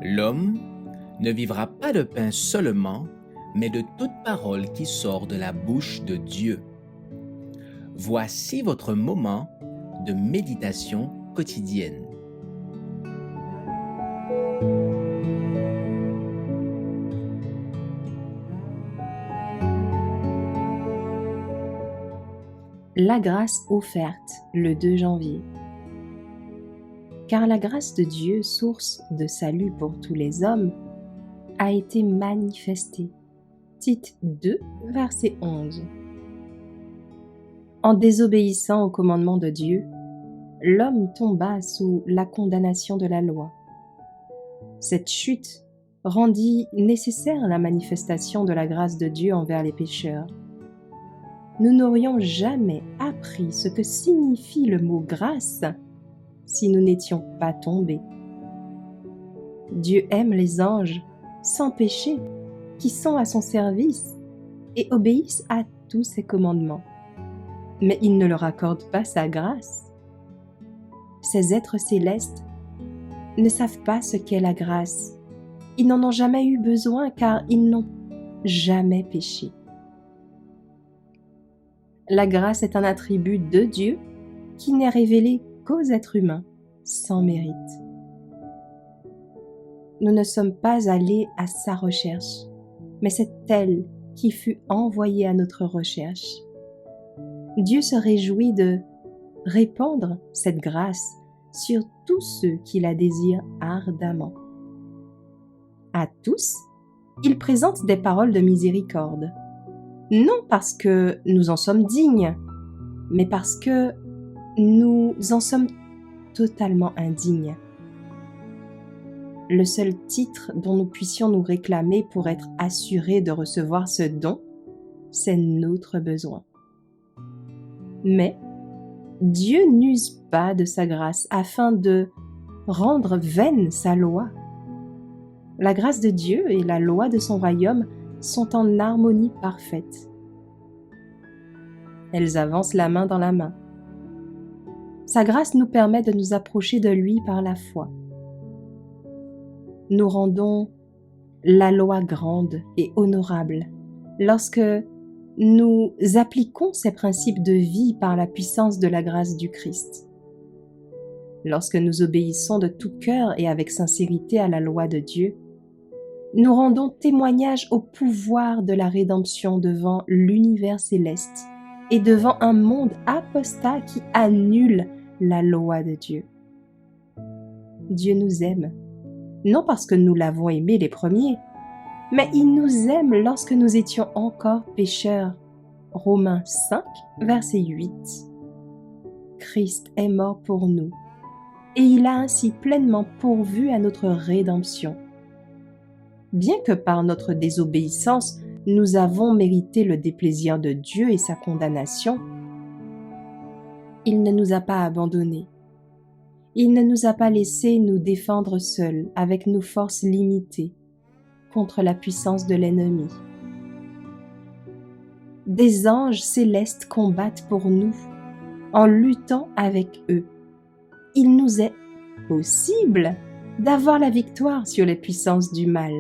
L'homme ne vivra pas de pain seulement, mais de toute parole qui sort de la bouche de Dieu. Voici votre moment de méditation quotidienne. La grâce offerte le 2 janvier. Car la grâce de Dieu, source de salut pour tous les hommes, a été manifestée. Tite 2, verset 11. En désobéissant au commandement de Dieu, l'homme tomba sous la condamnation de la loi. Cette chute rendit nécessaire la manifestation de la grâce de Dieu envers les pécheurs. Nous n'aurions jamais appris ce que signifie le mot grâce si nous n'étions pas tombés. Dieu aime les anges sans péché qui sont à son service et obéissent à tous ses commandements. Mais il ne leur accorde pas sa grâce. Ces êtres célestes ne savent pas ce qu'est la grâce. Ils n'en ont jamais eu besoin car ils n'ont jamais péché. La grâce est un attribut de Dieu qui n'est révélé qu'aux êtres humains sans mérite. Nous ne sommes pas allés à sa recherche, mais c'est elle qui fut envoyée à notre recherche. Dieu se réjouit de répandre cette grâce sur tous ceux qui la désirent ardemment. À tous, il présente des paroles de miséricorde. Non parce que nous en sommes dignes, mais parce que nous en sommes totalement indignes. Le seul titre dont nous puissions nous réclamer pour être assurés de recevoir ce don, c'est notre besoin. Mais Dieu n'use pas de sa grâce afin de rendre vaine sa loi. La grâce de Dieu et la loi de son royaume sont en harmonie parfaite. Elles avancent la main dans la main. Sa grâce nous permet de nous approcher de lui par la foi. Nous rendons la loi grande et honorable lorsque nous appliquons ces principes de vie par la puissance de la grâce du Christ. Lorsque nous obéissons de tout cœur et avec sincérité à la loi de Dieu, nous rendons témoignage au pouvoir de la rédemption devant l'univers céleste et devant un monde apostat qui annule la loi de Dieu. Dieu nous aime, non parce que nous l'avons aimé les premiers, mais il nous aime lorsque nous étions encore pécheurs. Romains 5, verset 8. Christ est mort pour nous, et il a ainsi pleinement pourvu à notre rédemption. Bien que par notre désobéissance, nous avons mérité le déplaisir de Dieu et sa condamnation, il ne nous a pas abandonnés. Il ne nous a pas laissés nous défendre seuls avec nos forces limitées contre la puissance de l'ennemi. Des anges célestes combattent pour nous en luttant avec eux. Il nous est possible d'avoir la victoire sur les puissances du mal.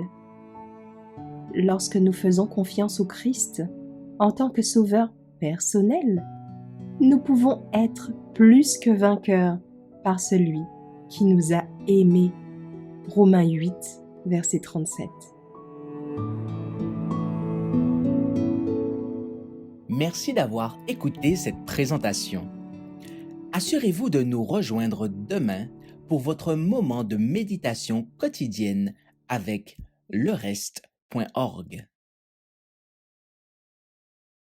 Lorsque nous faisons confiance au Christ en tant que sauveur personnel, nous pouvons être plus que vainqueurs par celui qui nous a aimés. Romains 8, verset 37. Merci d'avoir écouté cette présentation. Assurez-vous de nous rejoindre demain pour votre moment de méditation quotidienne avec lereste.org.